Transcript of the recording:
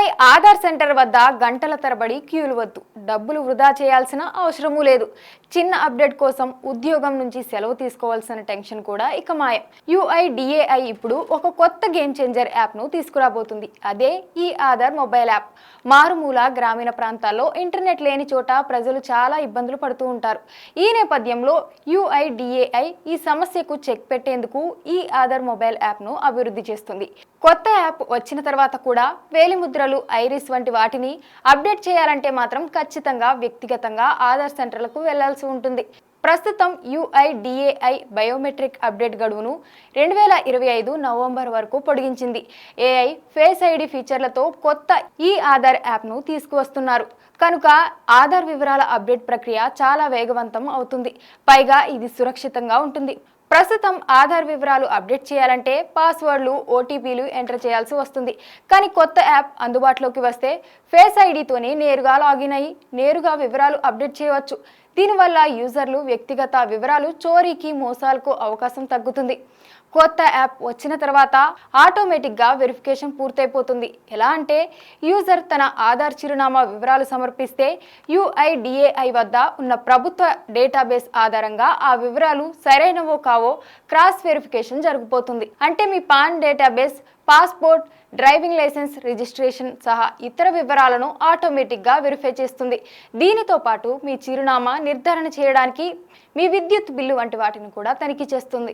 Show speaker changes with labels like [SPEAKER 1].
[SPEAKER 1] ఇకపై ఆధార్ సెంటర్ వద్ద గంటల తరబడి క్యూలు వద్దు, డబ్బులు వృధా చేయాల్సిన అవసరమూ లేదు. చిన్న అప్డేట్ కోసం ఉద్యోగం నుంచి సెలవు తీసుకోవాల్సిన టెన్షన్ కూడా ఇక మాయం. UIDAI ఇప్పుడు ఒక కొత్త గేమ్ చేంజర్ యాప్ను తీసుకురాబోతుంది. అదే ఈ ఆధార్ మొబైల్ యాప్. మారుమూల గ్రామీణ ప్రాంతాల్లో ఇంటర్నెట్ లేని చోట ప్రజలు చాలా ఇబ్బందులు పడుతూ ఉంటారు. ఈ నేపథ్యంలో UIDAI ఈ సమస్యకు చెక్ పెట్టేందుకు ఈ ఆధార్ మొబైల్ యాప్ను అభివృద్ధి చేస్తుంది. కొత్త యాప్ వచ్చిన తర్వాత కూడా వేలిముద్రలు, ఐరిస్ వంటి వాటిని అప్డేట్ చేయాలంటే మాత్రం ఖచ్చితంగా వ్యక్తిగతంగా ఆధార్ సెంటర్లకు వెళ్లాల్సి ఉంటుంది. ప్రస్తుతం UIDAI బయోమెట్రిక్ అప్డేట్ గడువును 2025 నవంబర్ వరకు పొడిగించింది. AI, ఫేస్ ID ఫీచర్లతో కొత్త ఈ ఆధార్ యాప్ను తీసుకువస్తున్నారు. కనుక ఆధార్ వివరాల అప్డేట్ ప్రక్రియ చాలా వేగవంతం అవుతుంది. పైగా ఇది సురక్షితంగా ఉంటుంది. ప్రస్తుతం ఆధార్ వివరాలు అప్డేట్ చేయాలంటే పాస్వర్డ్లు, OTPలు ఎంటర్ చేయాల్సి వస్తుంది. కానీ కొత్త యాప్ అందుబాటులోకి వస్తే ఫేస్ ఐడితోనే నేరుగా లాగిన్ అయ్యి నేరుగా వివరాలు అప్డేట్ చేయవచ్చు. దీనివల్ల యూజర్లు వ్యక్తిగత వివరాలు చోరీకి, మోసాలకు అవకాశం తగ్గుతుంది. కొత్త యాప్ వచ్చిన తర్వాత ఆటోమేటిక్గా వెరిఫికేషన్ పూర్తయిపోతుంది. ఎలా అంటే యూజర్ తన ఆధార్ చిరునామా వివరాలు సమర్పిస్తే UIDAI వద్ద ఉన్న ప్రభుత్వ డేటాబేస్ ఆధారంగా ఆ వివరాలు సరైనవో కావో క్రాస్ వెరిఫికేషన్ జరిగిపోతుంది. అంటే మీ PAN database, passport, driving license, registration సహా ఇతర వివరాలను ఆటోమేటిక్గా వెరిఫై చేస్తుంది. దీనితో పాటు మీ చిరునామా నిర్ధారణ చేయడానికి మీ విద్యుత్ బిల్లు వంటి వాటిని కూడా తనిఖీ చేస్తుంది.